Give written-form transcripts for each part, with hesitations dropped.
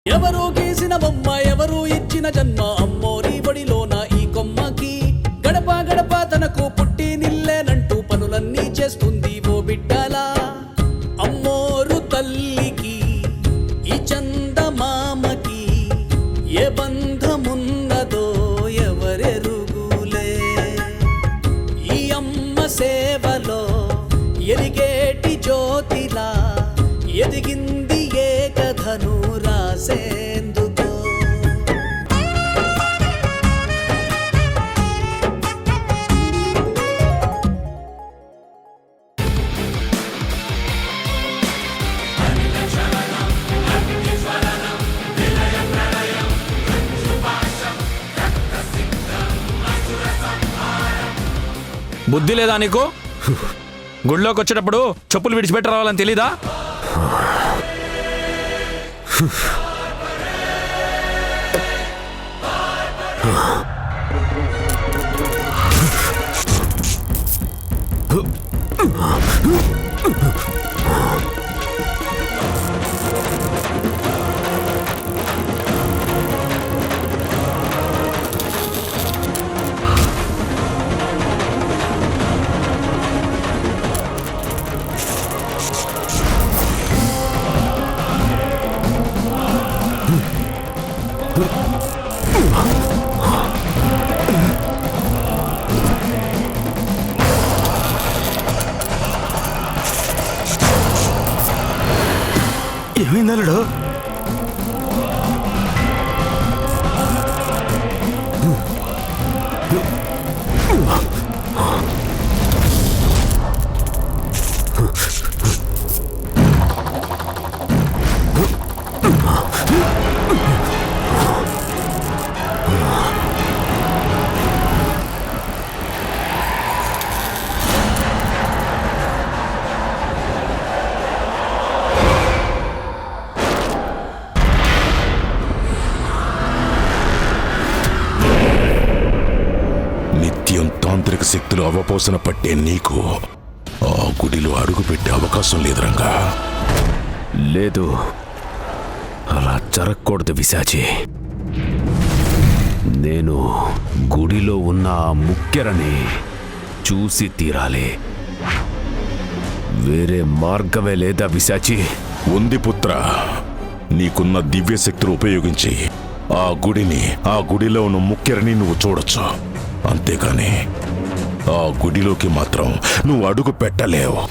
ఎవరో గీసిన బొమ్మ ఎవరూ ఇచ్చిన జన్మ అమ్మోరి బడిలోన ఈ కొమ్మకి గడప గడప తనకు పుట్టి నిల్లేనంటూ పనులన్నీ చేస్తుంది ఓ బిడ్డలా అమ్మోరు తల్లికి ఈ చందమామకి ఏ బంధమున్నదో ఎవరెరుగులే ఈ అమ్మ సేవలో ఎరిగేటి జ్యోతిలా ఎదిగింది ఏ కథను రాసేందుకో బుద్ధి లేదా నీకు? గుడిలోకి వచ్చేటప్పుడు చెప్పులు విడిచిపెట్టి రావాలని తెలీదా? ఏమైందలుడు? నిత్యం తాంత్రిక శక్తులు అవపోసన పట్టే నీకు ఆ గుడిలో అడుగుపెట్టే అవకాశం లేదు రంగా. లేదు, అలా జరగకూడదు పిశాచి. నేను గుడిలో ఉన్న ఆ ముక్కెరని చూసి తీరాలి. వేరే మార్గమే లేదా పిశాచి? ఉంది పుత్ర, నీకున్న దివ్య శక్తులు ఉపయోగించి ఆ గుడిలో ఉన్న ముక్కెరని నువ్వు చూడొచ్చు. అంతేకాని ఆ గుడిలోకి మాత్రం నువ్వు అడుగు పెట్టలేవు.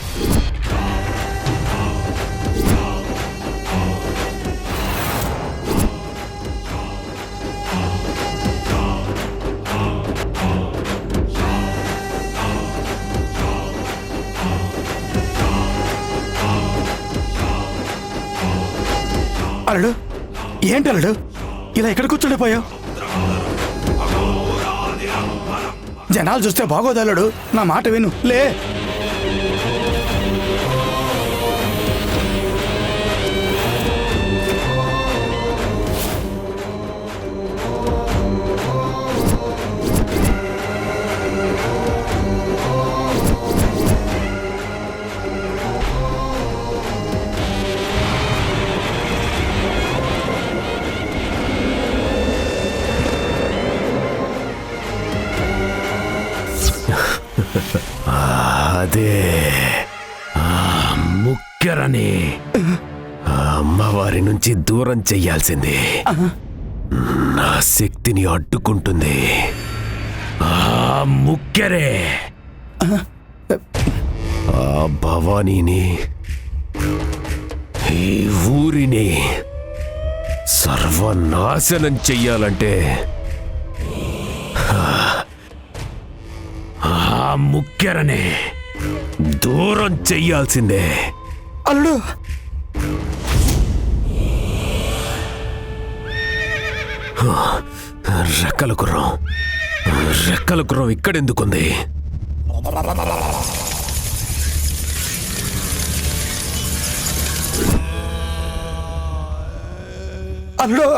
అల్లుడు, ఏంటి అల్లుడు ఇలా ఎక్కడ కూర్చుండిపోయావు? జనాలు చూస్తే బాగోదు అల్లుడు, నా మాట విను. లే, అదే ఆ ముక్కెరని ఆ అమ్మవారి నుంచి దూరం చెయ్యాల్సింది. నా శక్తిని అడ్డుకుంటుంది ఆ ముక్కెరే. ఆ భవానీని, ఈ ఊరిని సర్వనాశనం చెయ్యాలంటే ఆ ముక్కెరనే దూరం చెయ్యాల్సిందే. అల్లుడు, రెక్కల గుర్రం ఇక్కడెందుకుంది? అల్లుడు,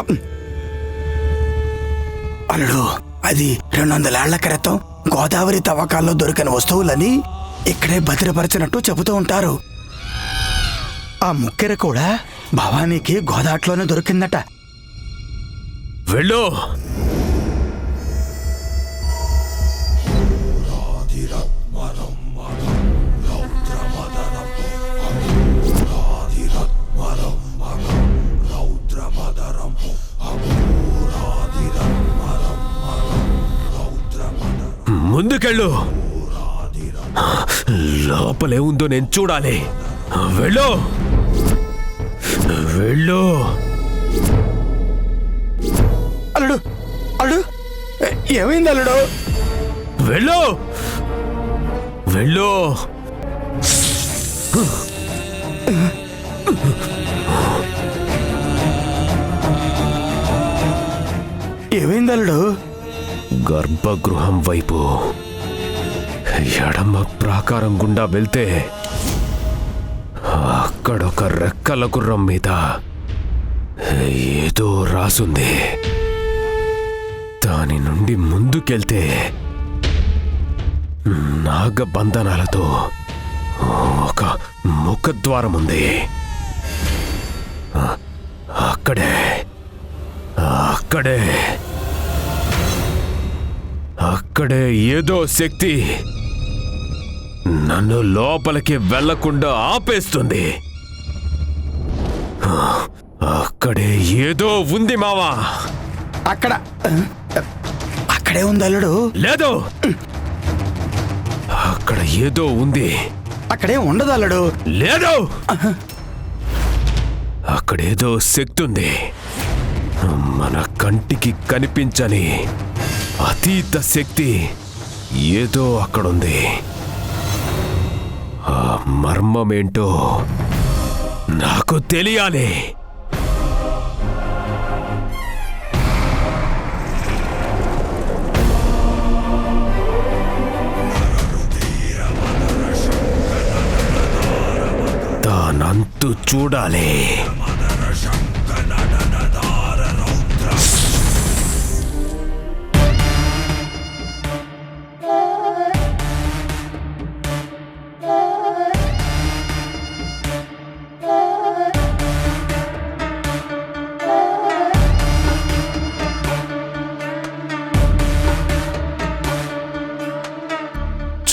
అల్లుడు, అది 200 ఏళ్ల క్రితం గోదావరి తవ్వకాల్లో దొరికిన వస్తువులని ఇక్కడే భద్రపరిచినట్టు చెబుతూ ఉంటారు. ఆ ముక్కెర కూడా భవానీకి గోదాట్లోనే దొరికిందట. వెళ్ళు. ముందుకెళ్ళు. లోపలే ఉందో నేను చూడాలి. వెళ్ళు వెళ్ళు. అల్లుడు అల్లుడు ఏమైంది అల్లుడు? వెళ్ళు వెళ్ళు. ఏమైంది అల్లుడు? గర్భగృహం వైపు ఎడమ ప్రాకారం గుండా వెళ్తే అక్కడొక రెక్కల గుర్రం మీద ఏదో రాసుంది. దాని నుండి ముందుకెళ్తే నాగబంధనాలతో ఒక ముఖద్వారం ఉంది. అక్కడే అక్కడే అక్కడే ఏదో శక్తి నన్ను లోపలికి వెళ్లకుండా ఆపేస్తుంది. అక్కడే ఏదో ఉంది మావా. అక్కడే ఉంది అల్లుడు. లేదు, అక్కడ ఏదో ఉంది. అక్కడే ఉండదు అల్లుడు. లేదు, అక్కడేదో శక్తి ఉంది. మన కంటికి కనిపించని అతీత శక్తి ఏదో అక్కడుంది. ఆ మర్మమేంటో నాకు తెలియాలి. దానంతు చూడాలి.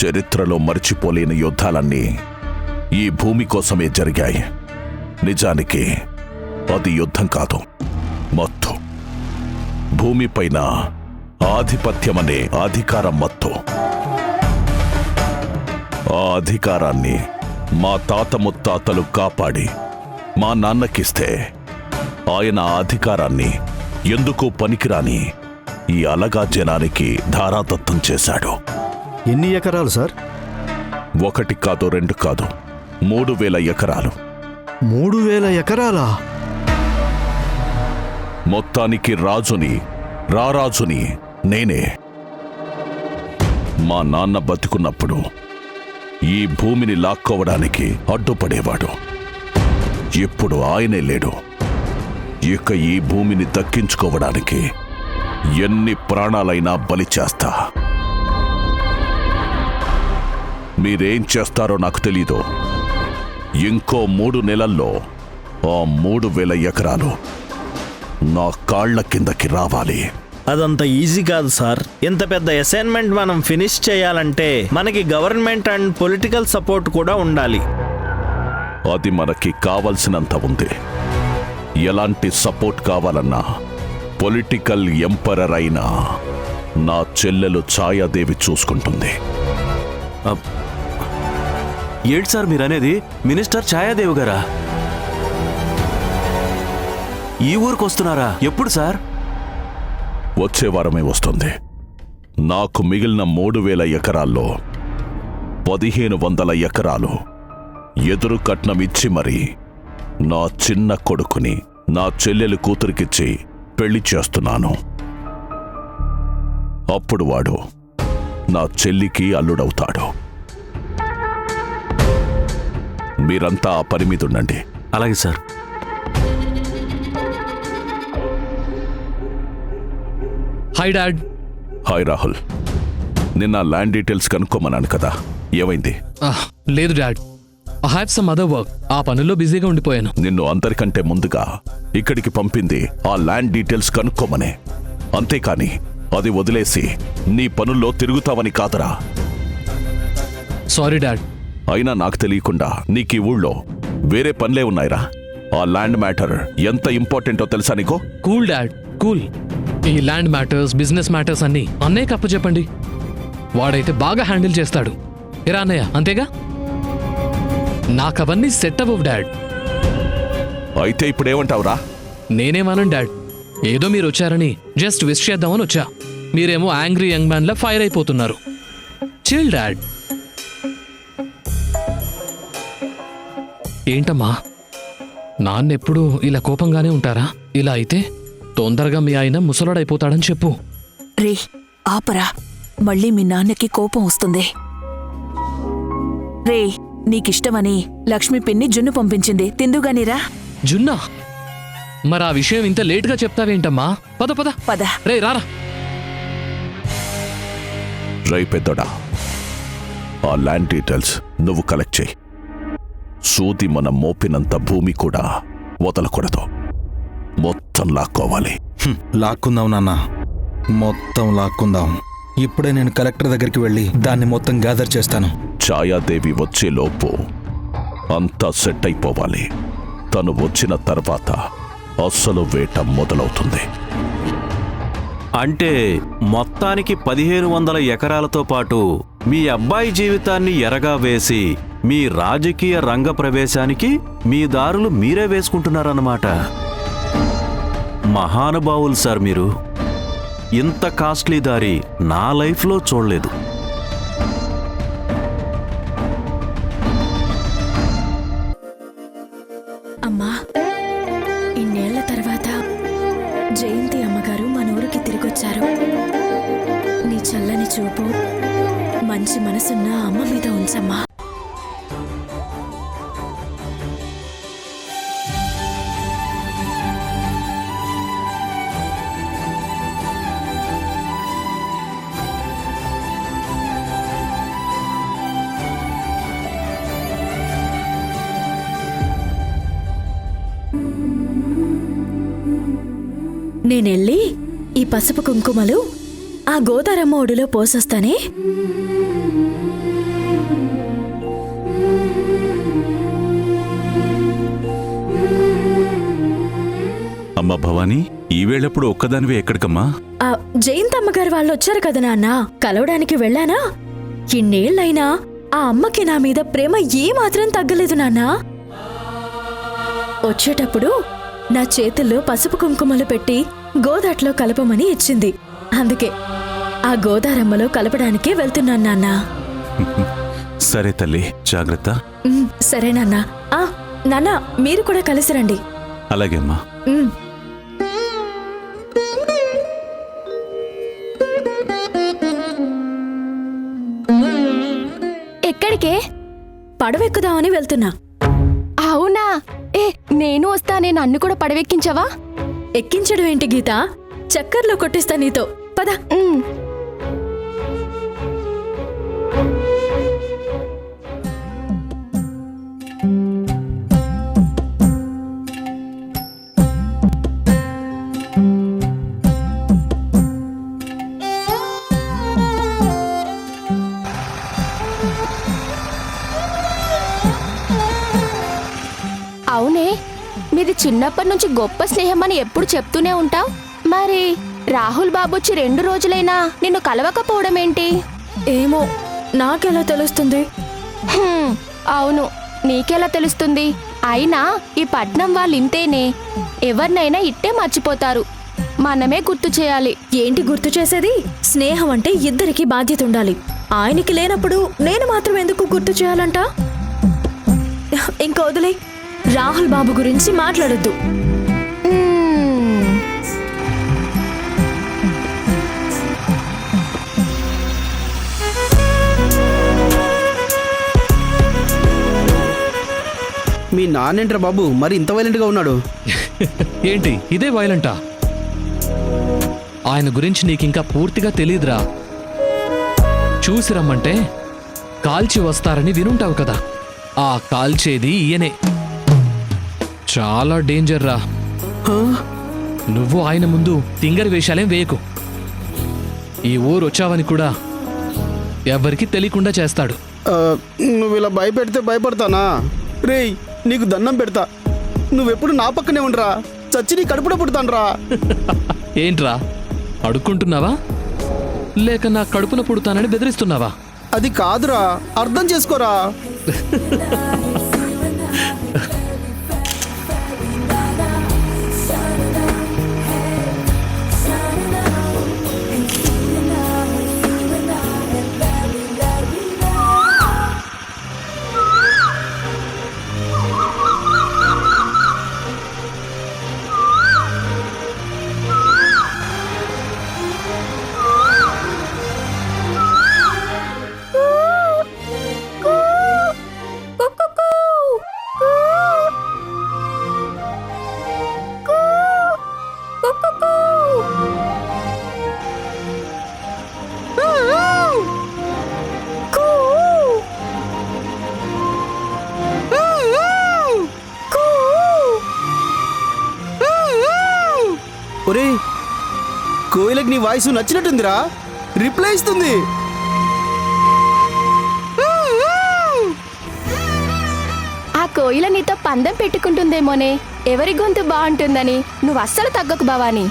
చరిత్రలో మర్చిపోలేని యుద్ధాలన్నీ ఈ భూమి కోసమే జరిగాయి. నిజానికి అది యుద్ధం కాదు, మత్తు. భూమిపైన ఆధిపత్యమనే అధికారం మత్తు. ఆ అధికారాన్ని మా తాత ముత్తాతలు కాపాడి మా నాన్నకిస్తే ఆయన ఆ అధికారాన్ని ఎందుకు పనికిరాని ఈ అలగా జనానికి ధారాదత్తం చేశాడు. ఎన్ని ఎకరాలు సార్? 1 కాదు, 2 కాదు, 3000 ఎకరాలు. 3000 ఎకరాలా? మొత్తానికి రారాజుని నేనే. మా నాన్న బతికున్నప్పుడు ఈ భూమిని లాక్కోవడానికి అడ్డుపడేవాడు. ఇప్పుడు ఆయనే లేడు. ఇక ఈ భూమిని దక్కించుకోవడానికి ఎన్ని ప్రాణాలైనా బలి చేస్తా. మీరేం చేస్తారో నాకు తెలీదు. ఇంకో 3 నెలల్లో ఆ 3000 ఎకరాలు నా కాళ్ల కిందకి రావాలి. అదంత ఈజీ కాదు సార్. ఇంత పెద్ద అసైన్మెంట్ మనం ఫినిష్ చేయాలంటే మనకి గవర్నమెంట్ అండ్ పొలిటికల్ సపోర్ట్ కూడా ఉండాలి. అది మనకి కావలసినంత ఉంది. ఎలాంటి సపోర్ట్ కావాలన్నా పొలిటికల్ ఎంపరర్ అయినా నా చెల్లెలు ఛాయాదేవి చూసుకుంటుంది. ఏంటి సార్ మీరనేది? మినిస్టర్ ఛాయాదేవి గారా? ఈ ఊరికి వస్తున్నారా? ఎప్పుడు సార్? వచ్చే వారమే వస్తుంది. నాకు మిగిలిన 3000 ఎకరాల్లో 1500 ఎకరాలు ఎదురు కట్నం ఇచ్చి మరి నా చిన్న కొడుకుని నా చెల్లెలు కూతురికిచ్చి పెళ్లి చేస్తున్నాను. అప్పుడు వాడు నా చెల్లికి అల్లుడవుతాడు. మీరంతా ఆ పని మీద ఉండండి. అలాగే sir. Hi dad. Hi Rahul. నిన్న ల్యాండ్ డీటెయిల్స్ కనుక్కోమన్నాను కదా, ఏమైంది? లేదు dad, I have some other work. ఆ పనుల్లో బిజీగా ఉండిపోయాను. నిన్ను అందరికంటే ముందుగా ఇక్కడికి పంపింది ఆ ల్యాండ్ డీటెయిల్స్ కనుక్కోమనే. అంతేకాని అది వదిలేసి నీ పనుల్లో తిరుగుతావని కాదరా. Sorry dad. అయినా నాకు తెలియకుండా నీకు ఈ ఊళ్ళో వేరే పనులే ఉన్నాయిరా. ఆ ల్యాండ్ మ్యాటర్ ఎంత ఇంపార్టెంటో తెలుసా నీకు? Cool dad, cool. ఈ ల్యాండ్ మ్యాటర్స్, బిజినెస్ మ్యాటర్స్ అన్నీ అన్నయ్యకి అప్పచెప్పండి. వాడైతే బాగా హ్యాండిల్ చేస్తాడు. ఎరా అన్నయ్య, అంతేగా? నాకవన్నీ సెట్ అవ్వవు డాడ్. అయితే ఇప్పుడేమంటావురా? నేనేమన్నాను డాడ్, ఏదో మీరు వచ్చారని జస్ట్ విష్ చేద్దామని వచ్చా. మీరేమో యాంగ్రీ యంగ్ మ్యాన్ లా ఫైర్ అయిపోతున్నారు. Chill dad. ఏంటమ్మా, నాన్నెప్పుడు ఇలా కోపంగానే ఉంటారా? ఇలా అయితే తొందరగా మీ ఆయన ముసలాడైపోతాడని చెప్పు. రే ఆపరా, మళ్ళీ మీ నాన్నకి కోపం వస్తుంది. రే, నీకిష్టమని లక్ష్మి పిన్ని జున్ను పంపించింది, తిందుగానిరా. జున్నా? మరి ఆ విషయం ఇంత లేటుగా చెప్తావేంటమ్మా? పద పద పద. రే రారా. రై పెద్దోడా, ఆ ల్యాండ్ డీటెయిల్స్ నువ్వు కలెక్ట్ చేయి. సూది మన మోపినంత భూమి కూడా వదలకూడదు. మొత్తం లాక్కోవాలి. లాక్కుందాం నాన్న, మొత్తం లాక్కుందాం. ఇప్పుడే నేను కలెక్టర్ దగ్గరికి వెళ్ళి దాన్ని మొత్తం గ్యాదర్ చేస్తాను. ఛాయాదేవి వచ్చేలోపు అంతా సెట్ అయిపోవాలి. తను వచ్చిన తర్వాత అస్సలు వేట మొదలవుతుంది. అంటే మొత్తానికి 1500 ఎకరాలతో పాటు మీ అబ్బాయి జీవితాన్ని ఎరగా వేసి మీ రాజకీయ రంగ ప్రవేశానికి మీ దారులు మీరే వేసుకుంటున్నారన్నమాట. మహానుభావులు సార్ మీరు. ఇంత కాస్ట్లీ దారి నా లైఫ్లో చూడలేదు. అమ్మా, ఇన్నేళ్ల తర్వాత జయంతి అమ్మగారు మన ఊరికి తిరిగొచ్చారు. నీ చల్లని చూపు, మంచి మనసున్న అమ్మ మీద ఉంచమ్మా. నేనెళ్ళి ఈ పసుపు కుంకుమలు ఆ గోదారమ్మ ఒడిలో పోసొస్తానే. అమ్మ భవానీ, ఈవేళప్పుడు ఒక్కదానివే ఎక్కడికమ్మా? ఆ జయంతమ్మగారు వాళ్ళు వచ్చారు కదా నాన్న, కలవడానికి వెళ్ళానా? ఇన్నేళ్లైనా ఆ అమ్మకి నా మీద ప్రేమ ఏమాత్రం తగ్గలేదు నాన్నా. వచ్చేటప్పుడు నా చేతుల్లో పసుపు కుంకుమలు పెట్టి గోదాట్లో కలపమని ఇచ్చింది. అందుకే ఆ గోదారమ్మలో కలపడానికే వెళ్తున్నాను నాన్నా. సరే తల్లి, జాగ్రత్త. సరే నాన్నా. నాన్నా, మీరు కూడా కలిసి రండి. అలాగే అమ్మా. ఎక్కడికే? పడవెక్కుదామని వెళ్తున్నా. అవునా? నేను వస్తానే, నన్ను కూడా పడవెక్కించవా? ఎక్కించడం ఏంటి గీత, చక్కర్లో కొట్టిస్తా నీతో. పద. అవునే, మీది చిన్నప్పటి నుంచి గొప్ప స్నేహం అని ఎప్పుడు చెప్తూనే ఉంటావు. మరి రాహుల్ బాబు వచ్చి 2 రోజులైనా నిన్ను కలవకపోవడం ఏంటి? ఏమో, నాకెలా తెలుస్తుంది? అవును, నీకెలా తెలుస్తుంది? అయినా ఈ పట్నం వాళ్ళు ఇంతేనే, ఎవరినైనా ఇట్టే మర్చిపోతారు. మనమే గుర్తు చేయాలి. ఏంటి గుర్తు చేసేది? స్నేహం అంటే ఇద్దరికి బాధ్యత ఉండాలి. ఆయనకి లేనప్పుడు నేను మాత్రం ఎందుకు గుర్తు చేయాలంట? ఇంకా వదిలే, రాహుల్ బాబు గురించి మాట్లాడొద్దు. మీ నాన్నేంట్రా బాబు మరి ఇంత వైలెంట్గా ఉన్నాడు? ఏంటి ఇదే వైలెంటా? ఆయన గురించి నీకింకా పూర్తిగా తెలీదురా. చూసి రమ్మంటే కాల్చి వస్తారని వినుంటావు కదా. ఆ కాల్చేది ఈయనే. చాలా డేంజర్ రా. నువ్వు ఆయన ముందు తింగరి వేషాలేం వేయకు. ఈ ఊరు వచ్చావని కూడా ఎవరికి తెలియకుండా చేస్తాడు. నువ్వు ఇలా భయపెడితే భయపడతానా? రేయ్, నీకు దండం పెడతా, నువ్వెప్పుడు నా పక్కనే ఉండరా, చచ్చి నీ కడుపులో పుడతానరా. ఏంట్రా అడుక్కుంటున్నావా, లేక నా కడుపున పుడతానని బెదిరిస్తున్నావా? అది కాదురా, అర్థం చేసుకోరా. ఒరే, కోయిలకి నీ వాయిస్ నచ్చినట్టుందిరా, రిప్లై ఇస్తుంది. ఆ కోయిల నీతో పందెం పెట్టుకుంటుందేమోనే, ఎవరి గొంతు బాగుంటుందని. నువ్వు అస్సలు తగ్గకు భవాని.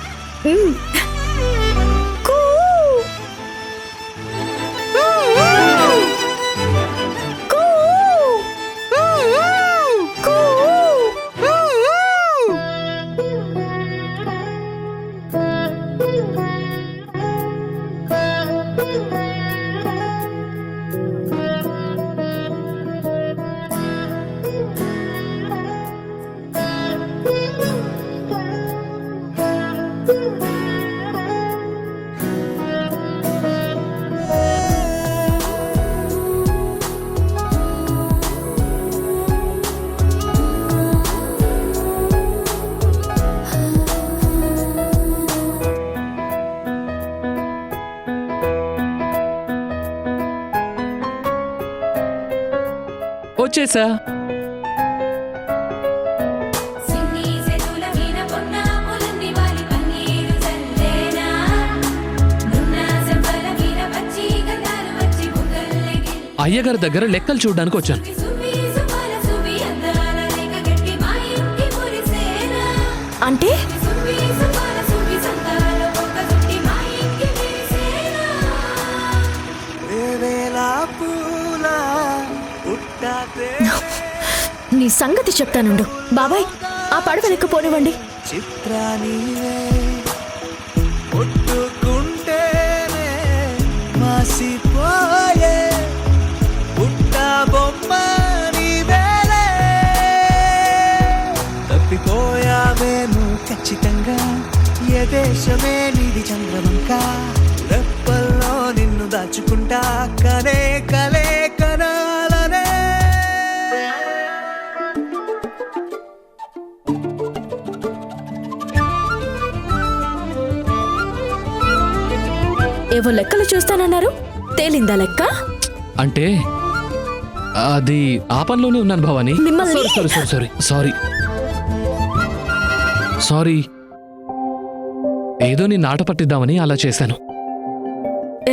వచ్చేసా. అయ్యగారి దగ్గర లెక్కలు చూడడానికి వచ్చాను. అంటే నీ సంగతి చెప్తానుండు. బాబాయ్, ఆ పడవ లెక్కపోనివ్వండి. తప్పిపోయావేను ఖచ్చితంగా, ఏ దేశమే నీది చంద్రవంక, రెప్పల్లో నిన్ను దాచుకుంటా, కనే కలే కనాలనే. ఏవో లెక్కలు చూస్తానన్నారు, తేలిందా లెక్క? అంటే అది ఆ పనిలోనే ఉన్నాను భవాని. మిమ్మల్ని- సారీ. ఏదో నీ నాట పట్టిద్దామని అలా చేశాను.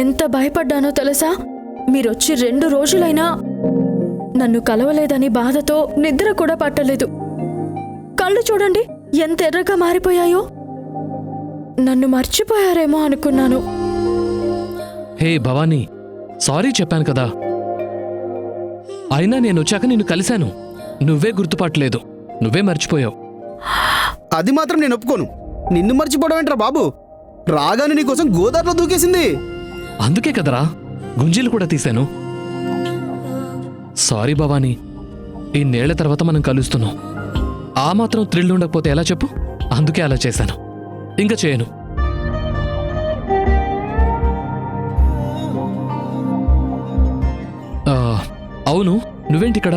ఎంత భయపడ్డానో తెలుసా? మీరొచ్చి 2 రోజులైనా నన్ను కలవలేదని బాధతో నిద్ర కూడా పట్టలేదు. కళ్ళు చూడండి ఎంత ఎర్రగా మారిపోయాయో. నన్ను మర్చిపోయారేమో అనుకున్నాను. హే భవానీ, సారీ చెప్పాను కదా. అయినా నేను వచ్చాక నిన్ను కలిశాను, నువ్వే గుర్తుపట్టలేదు, నువ్వే మర్చిపోయావు. అది మాత్రం నేను ఒప్పుకోను. నిన్ను మర్చిపోవడం ఏంట్రా బాబు, రాగానే నీకోసం గోదావరిలో దూకేసింది. అందుకే కదరా గుంజీలు కూడా తీశాను. సారీ భవానీ, ఇన్నేళ్ల తర్వాత మనం కలుస్తున్నాం. ఆ మాత్రం థ్రిల్ ఉండకపోతే ఎలా చెప్పు? అందుకే అలా చేశాను, ఇంకా చేయను. అవును, నువ్వేంటిక్కడ?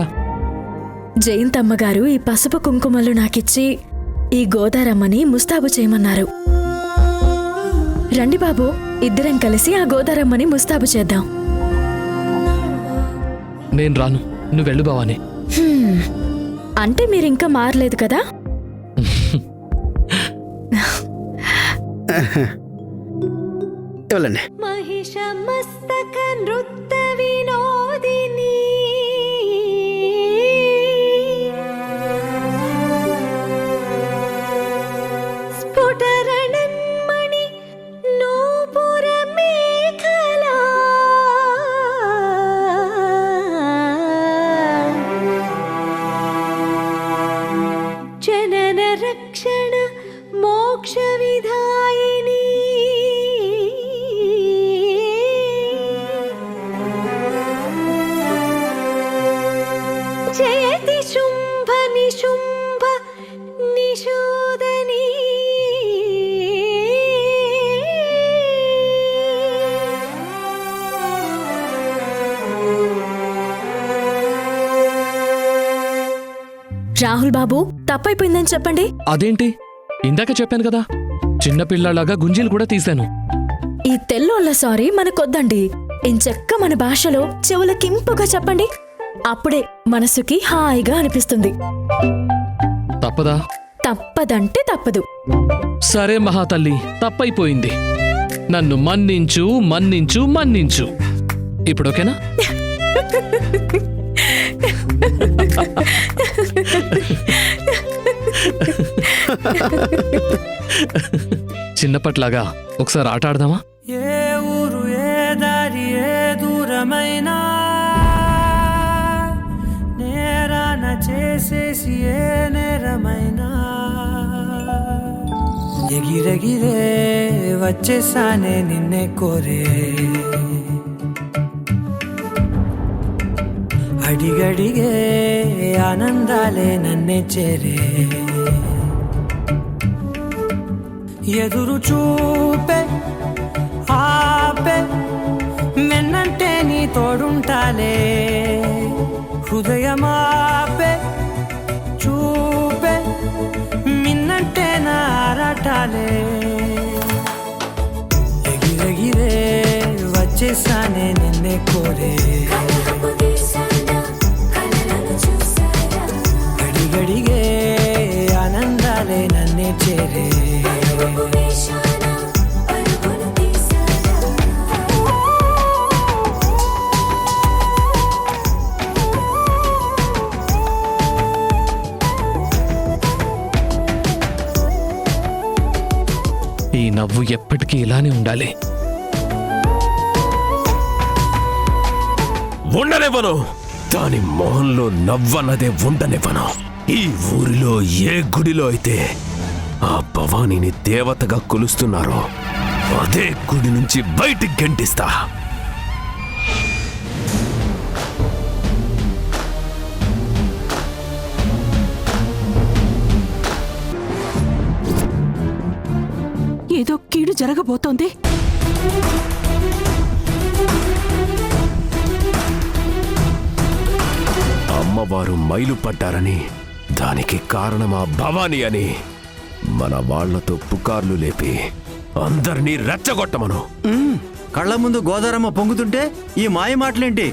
జయంతమ్మగారు ఈ పసుపు కుంకుమలు నాకిచ్చి ఈ గోదారమ్మని ముస్తాబు చేయమన్నారు. రండి బాబు, ఇద్దరం కలిసి ఆ గోదారమ్మని ముస్తాబు చేద్దాం. నేను రాను, నువ్వు వెళ్ళు భవానీ. అంటే మీరింకా మారలేదు కదా? ఇవ్వాలండి. మహిష మస్తక నృత్య వినోదిని స్ఫుటరణన్మణి నూపుర మేఖలా జనన రక్షణ మోక్ష విధాయిని జయతి శుంభ నిశుంభ నిషూదనీ రాహుల్ బాబు, తప్పైపోయిందని చెప్పండి. అదేంటి, ఇందాక చెప్పాను కదా, చిన్నపిల్లలాగా గుంజీలు కూడా తీశాను. ఈ తెల్లోళ్ళ సారీ మనకొద్దండి. ఇంచక్క మన భాషలో చెవులకింపుగా చెప్పండి. అప్పుడే మనసుకి హాయిగా అనిపిస్తుంది. తప్పదా? తప్పదంటే తప్పదు. సరే మహాతల్లి, తప్పైపోయింది. నన్ను మన్నించు మన్నించు మన్నించు. ఇప్పుడు ఓకేనా? చిన్నప్పట్లాగా ఒకసారి ఆట ఆడదామా? ఏ ఊరు ఏ దారి ఏ దూరమైనా నేరాన చేసేసి ఏ నేరమైనా ఎగిరెగిరే వచ్చేసానే నిన్నే కోరే అడిగడిగే ఆనందాలే నన్నే చేరే ఎదురు చూపే ఆపే మెన్నంటే నీ తోడుంటాలే హృదయమాపే చూపే మిన్నంటే నా ఆరాటాలే ఎగిరెగిరే వచ్చేసానే నిన్నే కోరే అడిగడిగే ఆనందాలే నన్నే చేరే ఈ నవ్వు ఎప్పటికీ ఇలానే ఉండాలి. ఉండనివ్వను. దాని మొహంలో నవ్వన్నదే ఉండనివ్వను. ఈ ఊరిలో ఏ గుడిలో అయితే ఆ భవానీని దేవతగా కొలుస్తున్నారో అదే గుడి నుంచి బయటికి గెంటిస్తా. ఏదో కీడు జరగబోతోంది. అమ్మవారు మైలు పడ్డారని, దానికి కారణమా భవానీ అని మన వాళ్లతో పుకార్లు లేపి అందరినీ రెచ్చగొట్టమను. కళ్ళ ముందు గోదారమ్మ పొంగుతుంటే ఈ మాయ మాటలేంటి?